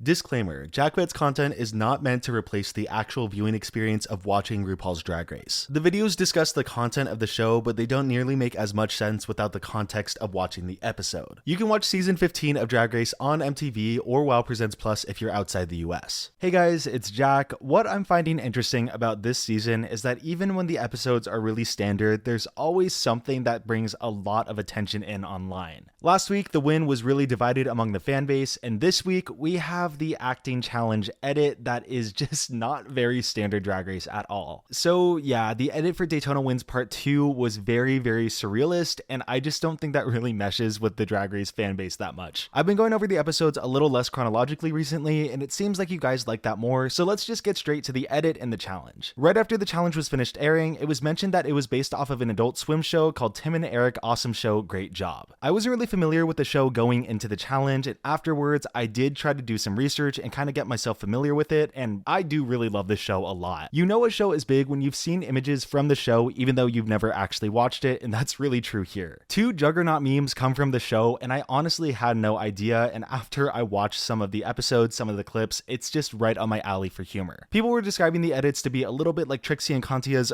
Disclaimer, JackFed's content is not meant to replace the actual viewing experience of watching RuPaul's Drag Race. The videos discuss the content of the show, but they don't nearly make as much sense without the context of watching the episode. You can watch season 15 of Drag Race on MTV or WoW Presents Plus if you're outside the US. Hey guys, it's Jack. What I'm finding interesting about this season is that even when the episodes are really standard, there's always something that brings a lot of attention in online. Last week, the win was really divided among the fan base, and this week we have the acting challenge edit that is just not very standard Drag Race at all. So yeah, the edit for Daytona Wins Part 2 was very surrealist, and I just don't think that really meshes with the Drag Race fan base that much. I've been going over the episodes a little less chronologically recently, and it seems like you guys like that more, so let's just get straight to the edit and the challenge. Right after the challenge was finished airing, it was mentioned that it was based off of an Adult Swim show called Tim and Eric Awesome Show Great Job. I wasn't really familiar with the show going into the challenge, and afterwards I did try to do some research and kind of get myself familiar with it, and I do really love this show a lot. You know a show is big when you've seen images from the show even though you've never actually watched it, and that's really true here. 2 Juggernaut memes come from the show, and I honestly had no idea, and after I watched some of the episodes, some of the clips, it's just right on my alley for humor. People were describing the edits to be a little bit like Trixie and Kantia's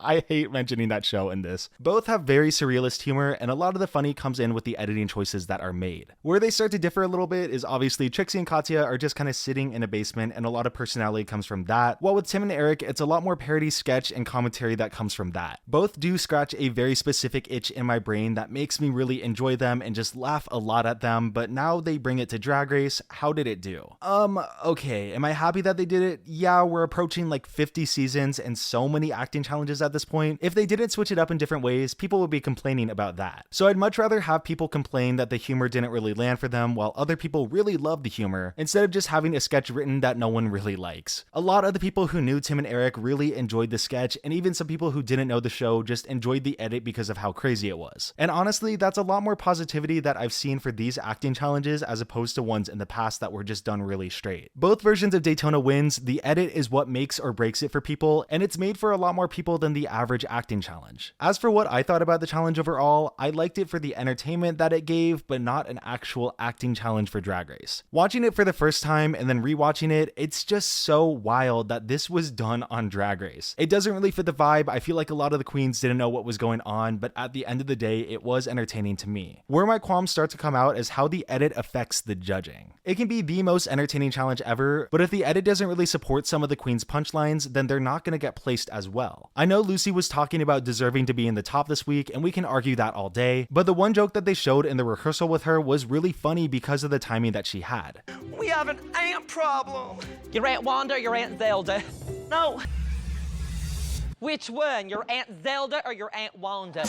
I hate mentioning that show in this. Both have very surrealist humor, and a lot of the funny comes in with the editing choices that are made. Where they start to differ a little bit is obviously Trixie and Katya are just kind of sitting in a basement, and a lot of personality comes from that, while with Tim and Eric, it's a lot more parody, sketch, and commentary that comes from that. Both do scratch a very specific itch in my brain that makes me really enjoy them and just laugh a lot at them, but now they bring it to Drag Race. How did it do? Okay, am I happy that they did it? Yeah, we're approaching like 50 seasons and so many acting challenges at this point. If they didn't switch it up in different ways, people would be complaining about that. So I'd much rather have people complain that the humor didn't really land for them while other people really love the humor, instead of just having a sketch written that no one really likes. A lot of the people who knew Tim and Eric really enjoyed the sketch, and even some people who didn't know the show just enjoyed the edit because of how crazy it was. And honestly, that's a lot more positivity that I've seen for these acting challenges as opposed to ones in the past that were just done really straight. Both versions of Daytona Wins, the edit is what makes or breaks it for people, and it's made for a lot more people than the average acting challenge. As for what I thought about the challenge overall, I liked it for the entertainment that it gave, but not an actual acting challenge for Drag Race. Watching it for the first time and then rewatching it, it's just so wild that this was done on Drag Race. It doesn't really fit the vibe. I feel like a lot of the queens didn't know what was going on, but at the end of the day, it was entertaining to me. Where my qualms start to come out is how the edit affects the judging. It can be the most entertaining challenge ever, but if the edit doesn't really support some of the queens' punchlines, then they're not going to get placed as well. I know Lucy was talking about deserving to be in the top this week, and we can argue that all day, but the one joke that they showed in the rehearsal with her was really funny because of the timing that she had. We have an ant problem. Your Aunt Wanda or your Aunt Zelda? No. Which one, your Aunt Zelda or your Aunt Wanda?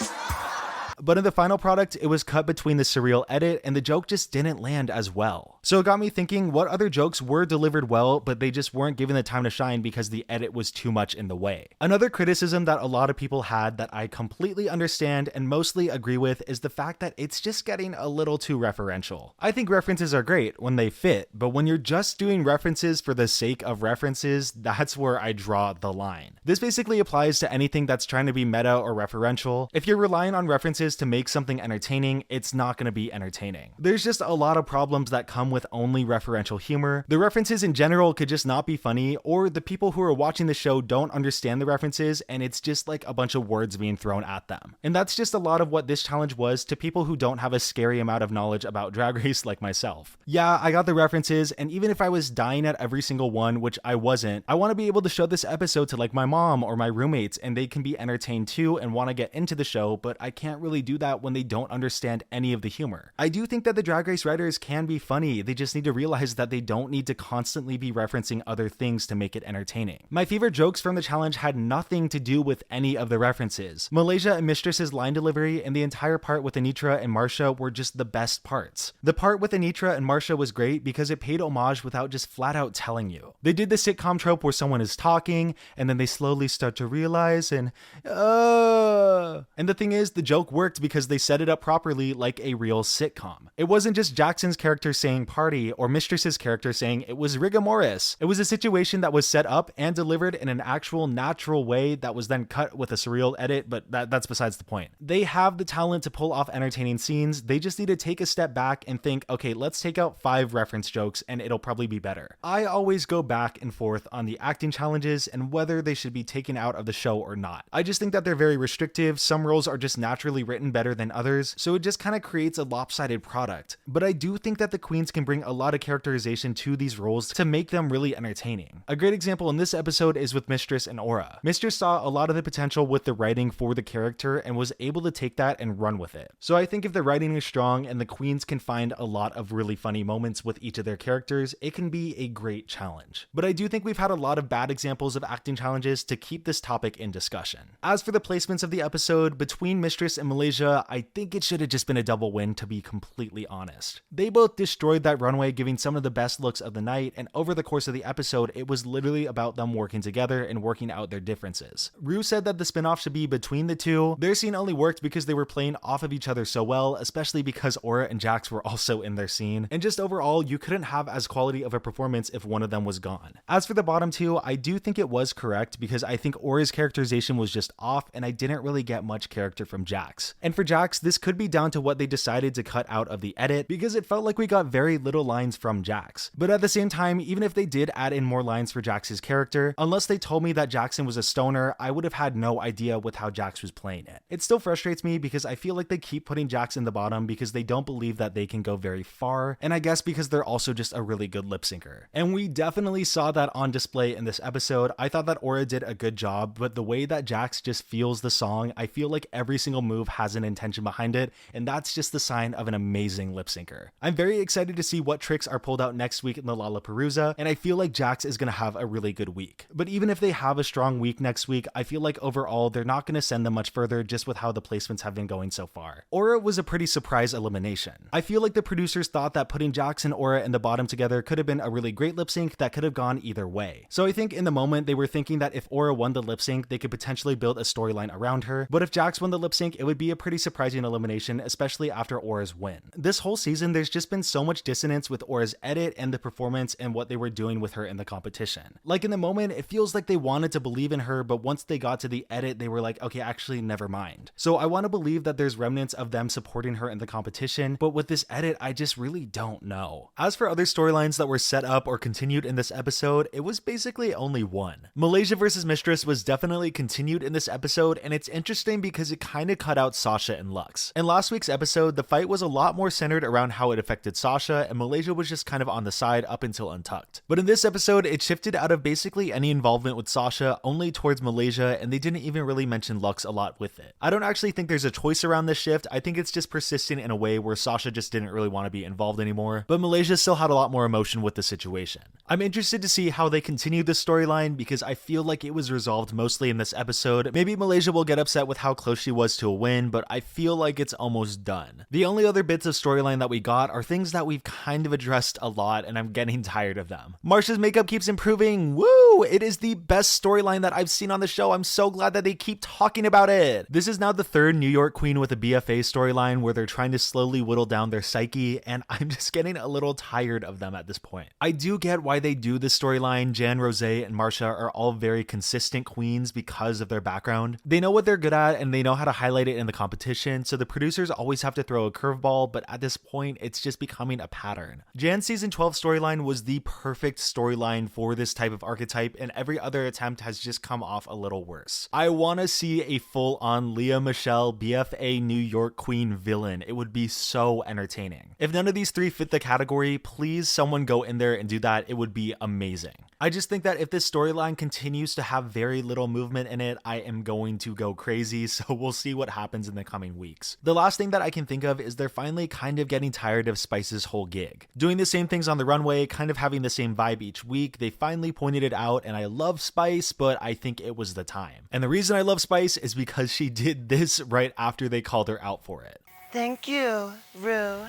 But in the final product, it was cut between the surreal edit and the joke just didn't land as well. So it got me thinking what other jokes were delivered well, but they just weren't given the time to shine because the edit was too much in the way. Another criticism that a lot of people had that I completely understand and mostly agree with is the fact that it's just getting a little too referential. I think references are great when they fit, but when you're just doing references for the sake of references, that's where I draw the line. This basically applies to anything that's trying to be meta or referential. If you're relying on references to make something entertaining, it's not going to be entertaining. There's just a lot of problems that come with only referential humor. The references in general could just not be funny, or the people who are watching the show don't understand the references and it's just like a bunch of words being thrown at them. And that's just a lot of what this challenge was to people who don't have a scary amount of knowledge about Drag Race like myself. Yeah, I got the references, and even if I was dying at every single one, which I wasn't, I want to be able to show this episode to like my mom or my roommates and they can be entertained too and want to get into the show, but I can't really do that when they don't understand any of the humor. I do think that the Drag Race writers can be funny, they just need to realize that they don't need to constantly be referencing other things to make it entertaining. My favorite jokes from the challenge had nothing to do with any of the references. Malaysia and Mistress's line delivery and the entire part with Anitra and Marsha were just the best parts. The part with Anitra and Marsha was great because it paid homage without just flat out telling you. They did the sitcom trope where someone is talking and then they slowly start to realize and the thing is, the joke worked because they set it up properly like a real sitcom. It wasn't just Jackson's character saying party, or Mistress's character saying it was rigomoris. It was a situation that was set up and delivered in an actual natural way that was then cut with a surreal edit, but that's besides the point. They have the talent to pull off entertaining scenes. They just need to take a step back and think, okay, let's take out 5 reference jokes and it'll probably be better. I always go back and forth on the acting challenges and whether they should be taken out of the show or not. I just think that they're very restrictive. Some roles are just naturally written better than others, so it just kind of creates a lopsided product. But I do think that the queens can bring a lot of characterization to these roles to make them really entertaining. A great example in this episode is with Mistress and Aura. Mistress saw a lot of the potential with the writing for the character and was able to take that and run with it. So I think if the writing is strong and the queens can find a lot of really funny moments with each of their characters, it can be a great challenge. But I do think we've had a lot of bad examples of acting challenges to keep this topic in discussion. As for the placements of the episode, between Mistress and Malaysia, I think it should have just been a double win, to be completely honest. They both destroyed that runway, giving some of the best looks of the night, and over the course of the episode, it was literally about them working together and working out their differences. Rue said that the spinoff should be between the two. Their scene only worked because they were playing off of each other so well, especially because Aura and Jax were also in their scene, and just overall, you couldn't have as quality of a performance if one of them was gone. As for the bottom two, I do think it was correct because I think Aura's characterization was just off and I didn't really get much character from Jax. And for Jax, this could be down to what they decided to cut out of the edit because it felt like we got very little lines from Jax. But at the same time, even if they did add in more lines for Jax's character, unless they told me that Jackson was a stoner, I would have had no idea with how Jax was playing it. It still frustrates me because I feel like they keep putting Jax in the bottom because they don't believe that they can go very far, and I guess because they're also just a really good lip syncer. And we definitely saw that on display in this episode. I thought that Aura did a good job, but the way that Jax just feels the song, I feel like every single move has an intention behind it, and that's just the sign of an amazing lip syncer. I'm very excited to see what tricks are pulled out next week in the Lollapalooza, and I feel like Jax is going to have a really good week. But even if they have a strong week next week, I feel like overall they're not going to send them much further just with how the placements have been going so far. Aura was a pretty surprise elimination. I feel like the producers thought that putting Jax and Aura in the bottom together could have been a really great lip sync that could have gone either way. So I think in the moment they were thinking that if Aura won the lip sync, they could potentially build a storyline around her, but if Jax won the lip sync, it would be a pretty surprising elimination, especially after Aura's win. This whole season, there's just been so much dissonance with Aura's edit and the performance and what they were doing with her in the competition. Like in the moment, it feels like they wanted to believe in her, but once they got to the edit, they were like, okay, actually, never mind. So I want to believe that there's remnants of them supporting her in the competition, but with this edit, I just really don't know. As for other storylines that were set up or continued in this episode, it was basically only one. Malaysia versus Mistress was definitely continued in this episode, and it's interesting because it kind of cut out Sasha and Lux. In last week's episode, the fight was a lot more centered around how it affected Sasha, and Malaysia was just kind of on the side up until Untucked. But in this episode, it shifted out of basically any involvement with Sasha only towards Malaysia, and they didn't even really mention Lux a lot with it. I don't actually think there's a choice around this shift. I think it's just persistent in a way where Sasha just didn't really want to be involved anymore, but Malaysia still had a lot more emotion with the situation. I'm interested to see how they continue this storyline because I feel like it was resolved mostly in this episode. Maybe Malaysia will get upset with how close she was to a win, but I feel like it's almost done. The only other bits of storyline that we got are things that we've kind of addressed a lot, and I'm getting tired of them. Marsha's makeup keeps improving. Woo! It is the best storyline that I've seen on the show. I'm so glad that they keep talking about it. This is now the third New York queen with a BFA storyline where they're trying to slowly whittle down their psyche, and I'm just getting a little tired of them at this point. I do get why they do this storyline. Jan, Rosé, and Marsha are all very consistent queens because of their background. They know what they're good at and they know how to highlight it in the competition, so the producers always have to throw a curveball, but at this point, it's just becoming a pattern. Jan's season 12 storyline was the perfect storyline for this type of archetype, and every other attempt has just come off a little worse. I want to see a full-on Lea Michele BFA New York queen villain. It would be so entertaining. If none of these three fit the category, please someone go in there and do that. It would be amazing. I just think that if this storyline continues to have very little movement in it, I am going to go crazy, so we'll see what happens in the coming weeks. The last thing that I can think of is they're finally kind of getting tired of Spice's whole gig. Doing the same things on the runway, kind of having the same vibe each week. They finally pointed it out, and I love Spice, but I think it was the time. And the reason I love Spice is because she did this right after they called her out for it. Thank you, Rue.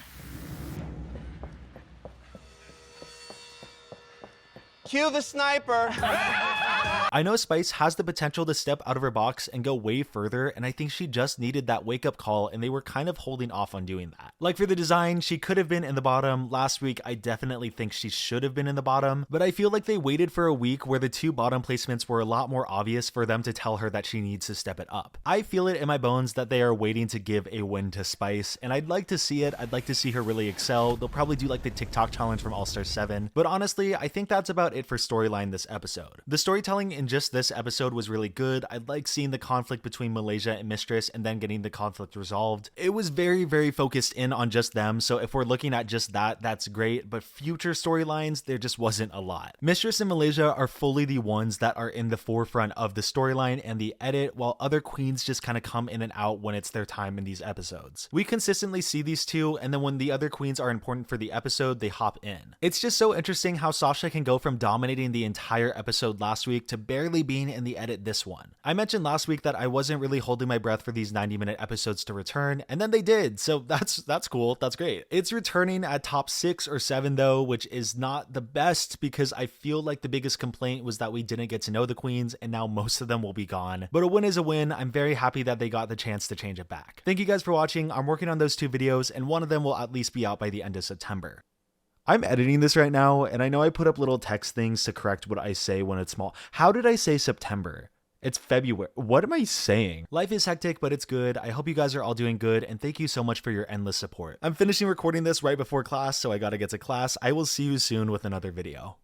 Cue the sniper. I know Spice has the potential to step out of her box and go way further, and I think she just needed that wake up call, and they were kind of holding off on doing that. Like for the design, she could have been in the bottom. Last week, I definitely think she should have been in the bottom, but I feel like they waited for a week where the 2 bottom placements were a lot more obvious for them to tell her that she needs to step it up. I feel it in my bones that they are waiting to give a win to Spice, and I'd like to see it. I'd like to see her really excel. They'll probably do like the TikTok challenge from All Star 7, but honestly, I think that's about it for storyline this episode. The storytelling in just this episode was really good. I like seeing the conflict between Malaysia and Mistress and then getting the conflict resolved. It was very, very focused in on just them, so if we're looking at just that, that's great, but future storylines, there just wasn't a lot. Mistress and Malaysia are fully the ones that are in the forefront of the storyline and the edit, while other queens just kind of come in and out when it's their time in these episodes. We consistently see these two, and then when the other queens are important for the episode, they hop in. It's just so interesting how Sasha can go from dominating the entire episode last week to barely being in the edit this one. I mentioned last week that I wasn't really holding my breath for these 90-minute episodes to return, and then they did, so that's cool, that's great. It's returning at top 6 or 7 though, which is not the best because I feel like the biggest complaint was that we didn't get to know the queens, and now most of them will be gone. But a win is a win. I'm very happy that they got the chance to change it back. Thank you guys for watching. I'm working on those 2 videos, and one of them will at least be out by the end of September. I'm editing this right now, and I know I put up little text things to correct what I say when it's small. How did I say September? It's February. What am I saying? Life is hectic, but it's good. I hope you guys are all doing good, and thank you so much for your endless support. I'm finishing recording this right before class, so I gotta get to class. I will see you soon with another video.